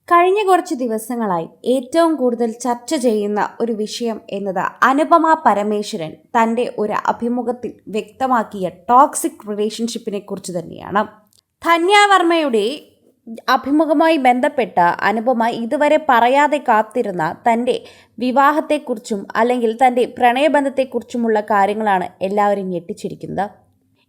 കഴിഞ്ഞ കുറച്ച് ദിവസങ്ങളായി ഏറ്റവും കൂടുതൽ ചർച്ച ചെയ്യുന്ന ഒരു വിഷയം എന്നത് അനുപമ പരമേശ്വരൻ തൻ്റെ ഒരു അഭിമുഖത്തിൽ വ്യക്തമാക്കിയ ടോക്സിക് റിലേഷൻഷിപ്പിനെ കുറിച്ച് തന്നെയാണ്. ധന്യ വർമ്മയുടെ അഭിമുഖവുമായി ബന്ധപ്പെട്ട് അനുപമ ഇതുവരെ പറയാതെ കാത്തിരുന്ന തൻ്റെ വിവാഹത്തെക്കുറിച്ചും അല്ലെങ്കിൽ തൻ്റെ പ്രണയബന്ധത്തെക്കുറിച്ചുമുള്ള കാര്യങ്ങളാണ് എല്ലാവരും ഞെട്ടിച്ചിരിക്കുന്നത്.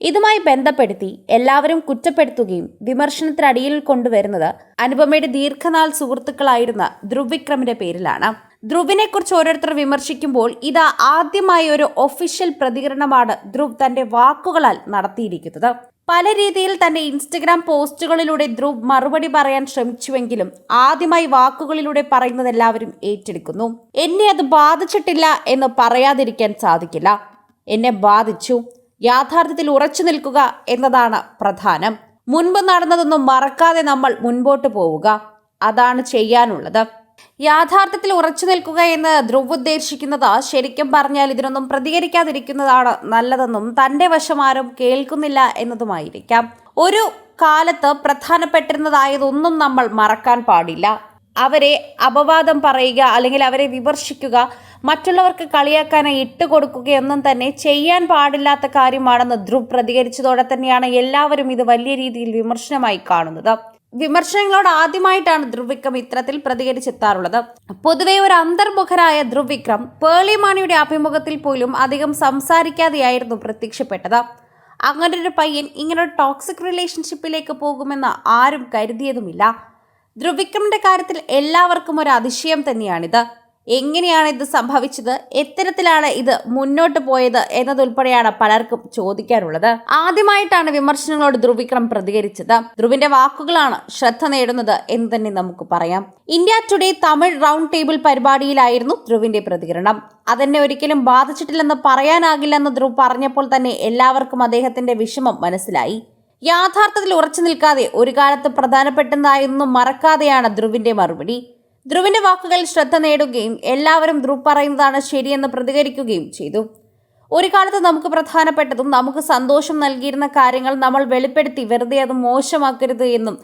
ഇതുമായി ബന്ധപ്പെടുത്തി എല്ലാവരും കുറ്റപ്പെടുത്തുകയും വിമർശനത്തിനടിയിൽ കൊണ്ടുവരുന്നത് അനുപമയുടെ ദീർഘനാൾ സുഹൃത്തുക്കളായിരുന്ന ധ്രുവ് വിക്രമിന്റെ പേരിലാണ്. ധ്രുവിനെ കുറിച്ച് ഓരോരുത്തർ വിമർശിക്കുമ്പോൾ ഇത് ആദ്യമായി ഒരു ഒഫീഷ്യൽ പ്രതികരണമാണ് ധ്രുവ് തന്റെ വാക്കുകളാൽ നടത്തിയിരിക്കുന്നത്. പല രീതിയിൽ തന്റെ ഇൻസ്റ്റഗ്രാം പോസ്റ്റുകളിലൂടെ ധ്രുവ് മറുപടി പറയാൻ ശ്രമിച്ചുവെങ്കിലും ആദ്യമായി വാക്കുകളിലൂടെ പറയുന്നത് എല്ലാവരും ഏറ്റെടുക്കുന്നു. എന്നെ അത് ബാധിച്ചിട്ടില്ല എന്ന് പറയാതിരിക്കാൻ സാധിക്കില്ല. എന്നെ ബാധിച്ചു. യാഥാർത്ഥ്യത്തിൽ ഉറച്ചു നിൽക്കുക എന്നതാണ് പ്രധാനം. മുൻപ് നടന്നതൊന്നും മറക്കാതെ നമ്മൾ മുൻപോട്ട് പോവുക, അതാണ് ചെയ്യാനുള്ളത്. യാഥാർത്ഥ്യത്തിൽ ഉറച്ചു നിൽക്കുക എന്ന് ധ്രുവ് ഉദ്ദേശിക്കുന്നത് ശരിക്കും പറഞ്ഞാൽ ഇതിനൊന്നും പ്രതികരിക്കാതിരിക്കുന്നതാണ് നല്ലതെന്നും തൻ്റെ വശം ആരും കേൾക്കുന്നില്ല എന്നതുമായിരിക്കാം. ഒരു കാലത്ത് പ്രധാനപ്പെട്ടിരുന്നതായതൊന്നും നമ്മൾ മറക്കാൻ പാടില്ല. അവരെ അപവാദം പറയുക അല്ലെങ്കിൽ അവരെ വിമർശിക്കുക, മറ്റുള്ളവർക്ക് കളിയാക്കാനായി ഇട്ടുകൊടുക്കുകയൊന്നും തന്നെ ചെയ്യാൻ പാടില്ലാത്ത കാര്യമാണെന്ന് ധ്രുവ് പ്രതികരിച്ചതോടെ തന്നെയാണ് എല്ലാവരും ഇത് വലിയ രീതിയിൽ വിമർശനമായി കാണുന്നത്. വിമർശനങ്ങളോട് ആദ്യമായിട്ടാണ് ധ്രുവ് വിക്രം ഇത്തരത്തിൽ പ്രതികരിച്ചെത്താറുള്ളത്. പൊതുവെ ഒരു അന്തർമുഖരായ ധ്രുവ് വിക്രം പേർളി മാണിയുടെ അഭിമുഖത്തിൽ പോലും അധികം സംസാരിക്കാതെയായിരുന്നു പ്രത്യക്ഷപ്പെട്ടത്. അങ്ങനൊരു പയ്യൻ ഇങ്ങനൊരു ടോക്സിക് റിലേഷൻഷിപ്പിലേക്ക് പോകുമെന്ന് ആരും കരുതിയതുമില്ല. ധ്രുവ് വിക്രമിന്റെ കാര്യത്തിൽ എല്ലാവർക്കും ഒരു അതിശയം തന്നെയാണിത്. എങ്ങനെയാണ് ഇത് സംഭവിച്ചത്, എത്തരത്തിലാണ് ഇത് മുന്നോട്ട് പോയത് എന്നതുൾപ്പെടെയാണ് പലർക്കും ചോദിക്കാനുള്ളത്. ആദ്യമായിട്ടാണ് വിമർശനങ്ങളോട് ധ്രുവ് വിക്രം പ്രതികരിച്ചത്. ധ്രുവിന്റെ വാക്കുകളാണ് ശ്രദ്ധ നേടുന്നത് എന്ന് തന്നെ നമുക്ക് പറയാം. India today Tamil round table പരിപാടിയിലായിരുന്നു ധ്രുവിന്റെ പ്രതികരണം. അതെന്നെ ഒരിക്കലും ബാധിച്ചിട്ടില്ലെന്ന് പറയാനാകില്ലെന്ന് ധ്രുവ് പറഞ്ഞപ്പോൾ തന്നെ എല്ലാവർക്കും അദ്ദേഹത്തിന്റെ വിഷമം മനസ്സിലായി. യാഥാർത്ഥ്യത്തിൽ ഉറച്ചു നിൽക്കാതെ ഒരു കാലത്ത് പ്രധാനപ്പെട്ടതായൊന്നും മറക്കാതെയാണ് ധ്രുവിന്റെ മറുപടി. ധ്രുവിന്റെ വാക്കുകൾ ശ്രദ്ധ നേടുകയും എല്ലാവരും ധ്രുവ് പറയുന്നതാണ് ശരിയെന്ന് പ്രതികരിക്കുകയും ചെയ്തു. ഒരു കാലത്ത് നമുക്ക് പ്രധാനപ്പെട്ടതും നമുക്ക് സന്തോഷം നൽകിയിരുന്ന കാര്യങ്ങൾ നമ്മൾ വെളിപ്പെടുത്തി വെറുതെ അത് മോശമാക്കരുത് എന്നും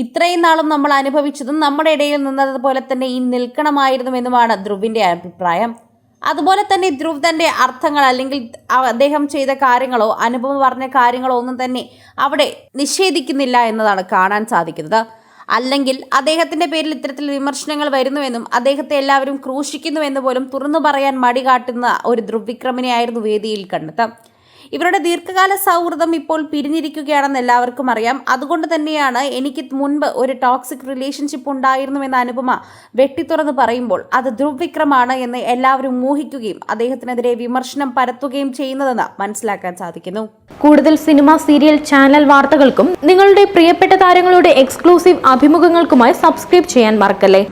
ഇത്രയും നാളും നമ്മൾ അനുഭവിച്ചതും നമ്മുടെ ഇടയിൽ നിന്നതുപോലെ തന്നെ ഈ നിൽക്കണമായിരുന്നുവെന്നുമാണ് ധ്രുവിന്റെ അഭിപ്രായം. അതുപോലെ തന്നെ ധ്രുവ് തൻ്റെ അർത്ഥങ്ങൾ അല്ലെങ്കിൽ അദ്ദേഹം ചെയ്ത കാര്യങ്ങളോ അനുപമ പറഞ്ഞ കാര്യങ്ങളോ ഒന്നും തന്നെ അവിടെ നിഷേധിക്കുന്നില്ല എന്നതാണ് കാണാൻ സാധിക്കുന്നത്. അല്ലെങ്കിൽ അദ്ദേഹത്തിൻ്റെ പേരിൽ ഇത്തരത്തിൽ വിമർശനങ്ങൾ വരുന്നുവെന്നും അദ്ദേഹത്തെ എല്ലാവരും ക്രൂശിക്കുന്നുവെന്ന് പോലും തുറന്നു പറയാൻ മടി കാട്ടുന്ന ഒരു ധ്രുവ് വിക്രമിനെ ആയിരുന്നു വേദിയിൽ കണ്ടത്. ഇവരുടെ ദീർഘകാല സൗഹൃദം ഇപ്പോൾ പിരിഞ്ഞിരിക്കുകയാണെന്ന് എല്ലാവർക്കും അറിയാം. അതുകൊണ്ട് തന്നെയാണ് എനിക്ക് മുൻപ് ഒരു ടോക്സിക് റിലേഷൻഷിപ്പ് ഉണ്ടായിരുന്നുവെന്ന് അനുപമ വെട്ടിത്തുറന്ന് പറയുമ്പോൾ അത് ധ്രുവ് വിക്രമാണ് എന്ന് എല്ലാവരും ഊഹിക്കുകയും അദ്ദേഹത്തിനെതിരെ വിമർശനം പരത്തുകയും ചെയ്യുന്നതെന്ന് മനസ്സിലാക്കാൻ സാധിക്കുന്നു. കൂടുതൽ സിനിമ, സീരിയൽ, ചാനൽ വാർത്തകൾക്കും നിങ്ങളുടെ പ്രിയപ്പെട്ട താരങ്ങളുടെ എക്സ്ക്ലൂസീവ് അഭിമുഖങ്ങൾക്കുമായി സബ്സ്ക്രൈബ് ചെയ്യാൻ മറക്കല്ലേ.